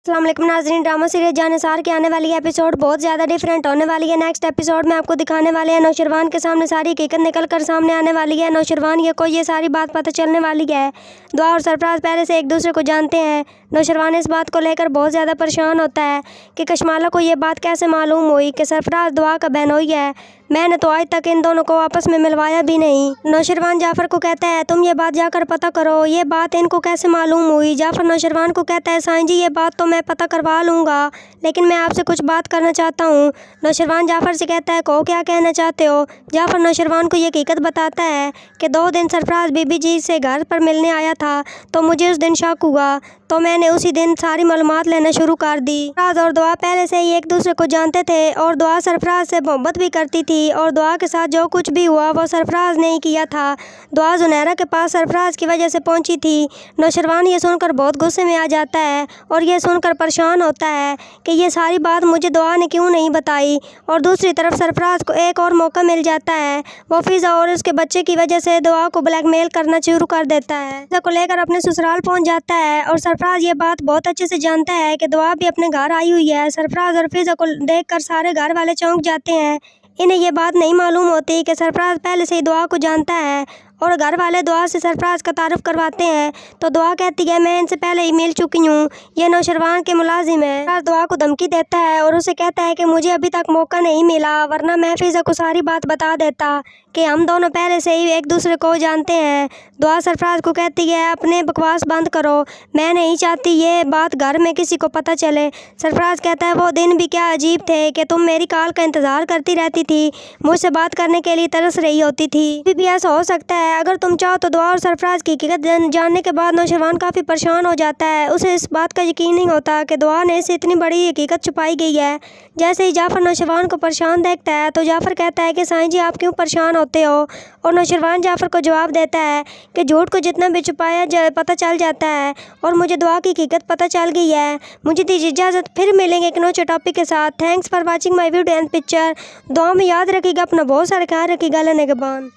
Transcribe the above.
अस्सलाम वालेकुम नाज़रीन, ड्रामा सीरीज जानिसार की आने वाली एपिसोड बहुत ज़्यादा डिफरेंट होने वाली है। नेक्स्ट एपिसोड में आपको दिखाने वाले हैं नौशरवान के सामने सारी हकीकत निकल कर सामने आने वाली है। नौशरवान को ये सारी बात पता चलने वाली है। दुआ और सरफराज पहले से एक दूसरे को जानते हैं। नौशरवान इस बात को लेकर बहुत ज़्यादा परेशान होता है कि कशमाला को ये बात कैसे मालूम हुई कि सरफराज दुआ का बहनोई है। मैंने तो आज तक इन दोनों को आपस में मिलवाया भी नहीं। नौशरवान जाफ़र को कहता है तुम ये बात जाकर पता करो, ये बात इनको कैसे मालूम हुई। जाफ़र नौशरवान को कहता है साईं जी ये बात तो मैं पता करवा लूँगा, लेकिन मैं आपसे कुछ बात करना चाहता हूँ। नौशरवान जाफ़र से कहता है को क्या कहना चाहते हो। जाफ़र नौशरवान को ये हकीकत बताता है कि 2 दिन सरफराज बीबी जी से घर पर मिलने आया था, तो मुझे उस दिन शक हुआ, तो मैंने उसी दिन सारी मालूमात लेना शुरू कर दी। सरफराज और दुआ पहले से ही एक दूसरे को जानते थे और दुआ सरफराज से मोहब्बत भी करती थी और दुआ के साथ जो कुछ भी हुआ वो सरफराज ने ही किया था। दुआ जुनैरा के पास सरफराज की वजह से पहुंची थी। नौशरवान ये सुनकर बहुत गुस्से में आ जाता है और ये सुनकर परेशान होता है कि ये सारी बात मुझे दुआ ने क्यों नहीं बताई। और दूसरी तरफ सरफराज को एक और मौका मिल जाता है। वो फिज़ा और उसके बच्चे की वजह से दुआ को ब्लैकमेल करना शुरू कर देता है। फिज़ा को लेकर अपने ससुराल पहुँच जाता है और सरफराज ये बात बहुत अच्छे से जानता है कि दुआ भी अपने घर आई हुई है। सरफराज और फिज़ा को देखकर सारे घर वाले चौंक जाते हैं। इन्हें ये बात नहीं मालूम होती कि सरफराज पहले से ही दुआ को जानता है और घर वाले दुआ से सरफराज का तारुफ करवाते हैं। तो दुआ कहती है मैं इनसे पहले ही मिल चुकी हूँ, ये नौशरवान के मुलाजिम है। सरफराज दुआ को धमकी देता है और उसे कहता है कि मुझे अभी तक मौका नहीं मिला, वरना मैं फिज़ा को सारी बात बता देता कि हम दोनों पहले से ही एक दूसरे को जानते हैं। दुआ सरफराज को कहती है अपने बकवास बंद करो, मैं नहीं चाहती ये बात घर में किसी को पता चले। सरफराज कहता है वो दिन भी क्या अजीब थे कि तुम मेरी कॉल का इंतज़ार करती रहती थी, मुझसे बात करने के लिए तरस रही होती थी। भी ऐसा हो सकता है अगर तुम चाहो तो। दुआ और सरफराज की हकीकत जानने के बाद नौशरवान काफ़ी परेशान हो जाता है। उसे इस बात का यकीन नहीं होता कि दुआ ने इसे इतनी बड़ी हकीकत छुपाई गई है। जैसे ही जाफ़र नौशरवान को परेशान देखता है तो जाफ़र कहता है कि साईं जी आप क्यों परेशान होते हो। और नौशरवान जाफ़र को जवाब देता है कि झूठ को जितना भी छुपाया पता चल जाता है और मुझे दुआ की हकीकत पता चल गई है। मुझे दीजिए इजाज़त, फिर मिलेंगे एक नए टॉपिक के साथ। Thanks for watching my video and picture. दुआ में याद रखिएगा अपना बहुत सारा ख्याल रखिएगा। अल्लाह निगहबान।